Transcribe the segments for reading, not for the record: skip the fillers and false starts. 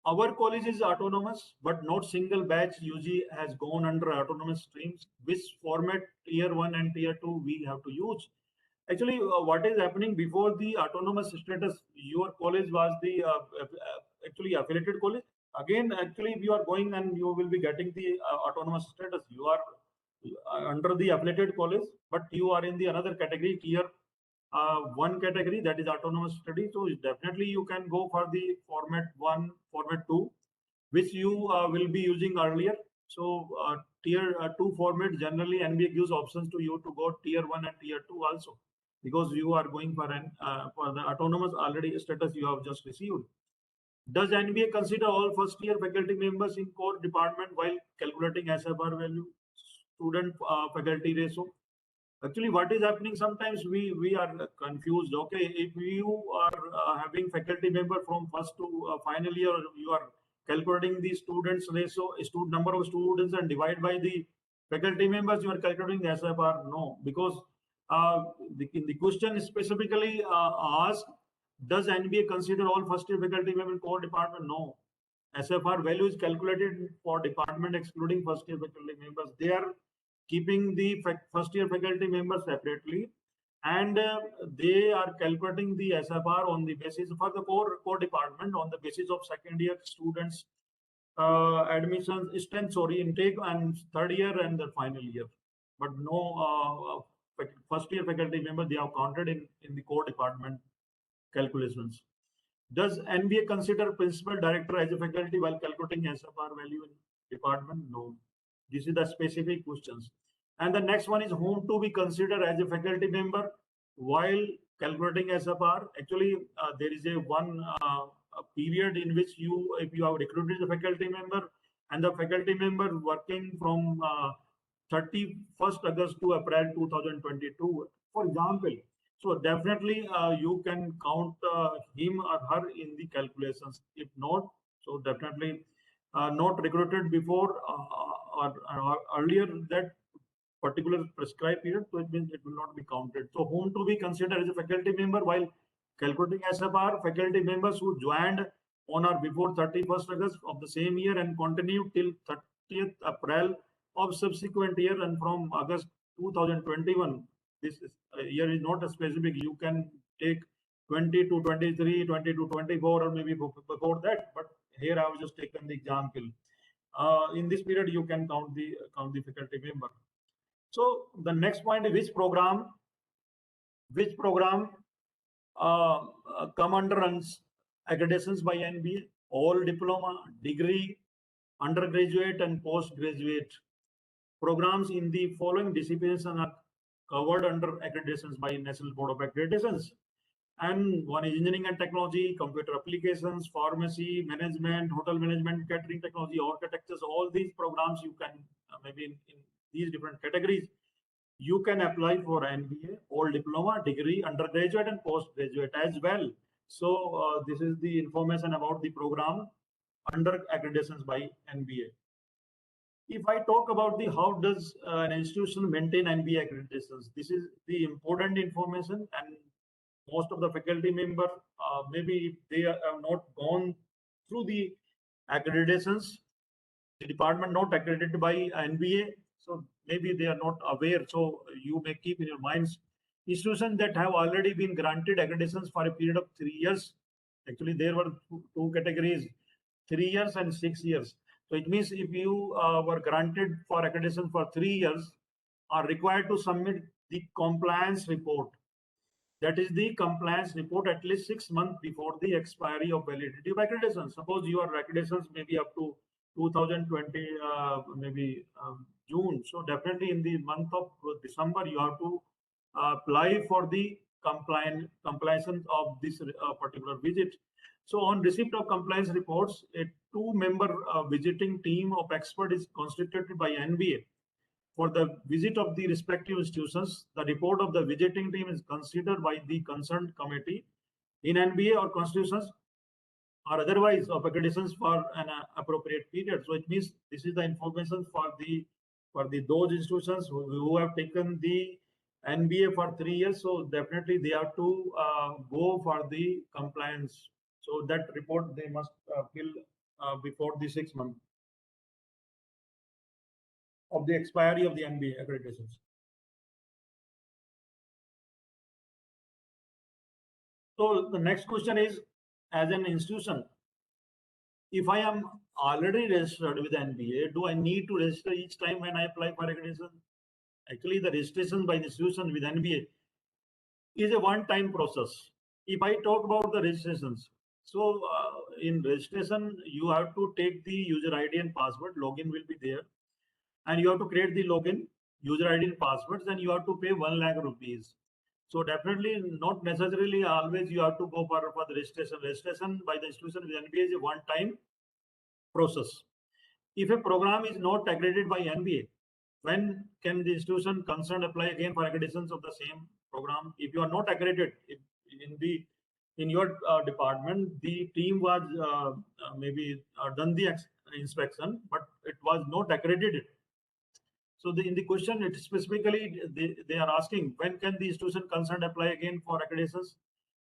Our college is autonomous, but not single batch UG has gone under autonomous streams. Which format tier 1 and tier 2 we have to use? Actually, what is happening before the autonomous status? Your college was the actually affiliated college. Again, actually, if you are going and you will be getting the autonomous status, you are under the affiliated college, but you are in the another category, tier one category, that is autonomous study. So definitely you can go for the format 1, format 2, which you will be using earlier. So tier 2 format, generally NBA gives options to you to go tier 1 and tier 2 also, because you are going for the autonomous already status you have just received. Does NBA consider all first year faculty members in core department while calculating SFR value, student faculty ratio? Actually, what is happening, sometimes we are confused. Okay, if you are having faculty member from first to final year, you are calculating the students ratio, student number of students, and divide by the faculty members, you are calculating the SFR. No, because the question specifically asks, does NBA consider all first year faculty member in core department? No. SFR value is calculated for department excluding first year faculty members. They are keeping the first year faculty members separately, and they are calculating the SFR on the basis for the core department on the basis of second year students admissions strength, sorry, intake, and third year and the final year. But no first year faculty member they have counted in the core department calculations. Does NBA consider principal director as a faculty while calculating SFR value in department? No. This is the specific questions. And the next one is whom to be considered as a faculty member while calculating SFR. Actually, there is a period in which if you have recruited a faculty member and the faculty member working from 31st August to April 2022, for example. So definitely you can count him or her in the calculations. If not, so definitely not recruited before or earlier that particular prescribed period, so it means it will not be counted. So whom to be considered as a faculty member while calculating SFR? Faculty members who joined on or before 31st August of the same year and continue till 30th April of subsequent year, and from August 2021. This year is not a specific. You can take 20 to 23, 20 to 24, or maybe before that. But here I have just taken the example. In this period, you can count the faculty member. So the next point is which program come under accreditations by NBA? All diploma, degree, undergraduate, and postgraduate programs in the following disciplines are covered under accreditations by National Board of Accreditations. And one is engineering and technology, computer applications, pharmacy, management, hotel management, catering technology, architectures. All these programs you can maybe in these different categories, you can apply for NBA, all diploma, degree, undergraduate, and postgraduate as well. So this is the information about the program under accreditations by NBA. If I talk about the how does an institution maintain NBA accreditations, this is the important information, and most of the faculty member maybe they have not gone through the accreditations, the department not accredited by NBA, so maybe they are not aware. So you may keep in your minds institutions that have already been granted accreditations for a period of 3 years. Actually there were two categories, 3 years and 6 years. So it means if you were granted for accreditation for 3 years, are required to submit the compliance report. That is the compliance report at least 6 months before the expiry of validity of accreditation. Suppose your accreditations may be up to 2020, maybe June. So definitely in the month of December, you have to apply for the compliance of this particular visit. So on receipt of compliance reports, a 2-member visiting team of expert is constituted by NBA. For the visit of the respective institutions, the report of the visiting team is considered by the concerned committee in NBA or constitutions or otherwise of accreditations for an appropriate period. So it means this is the information for those institutions who have taken the NBA for 3 years. So definitely they have to go for the compliance. So that report they must fill before the 6 months of the expiry of the NBA accreditations. So the next question is, as an institution, if I am already registered with NBA, do I need to register each time when I apply for accreditation? Actually, the registration by the institution with NBA is a one-time process. If I talk about the registrations, so in registration, you have to take the user ID and password, login will be there, and you have to create the login, user ID and passwords, and you have to pay 1 lakh rupees. So definitely not necessarily always you have to go for the registration. Registration by the institution with NBA is a one-time process. If a program is not accredited by NBA, when can the institution concerned apply again for accreditations of the same program? If you are not accredited in your department, the team was maybe done the inspection, but it was not accredited. So in the question, it specifically they are asking when can the institution concerned apply again for accreditations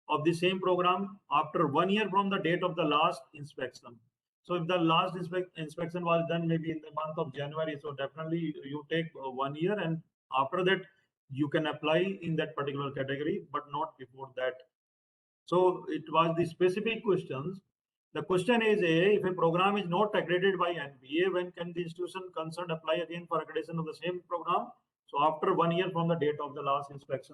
of the same program after 1 year from the date of the last inspection. So if the last inspection was done maybe in the month of January, so definitely you take 1 year, and after that you can apply in that particular category, but not before that. So it was the specific questions. The question is, if a program is not accredited by NBA, when can the institution concerned apply again for accreditation of the same program? So after 1 year from the date of the last inspection.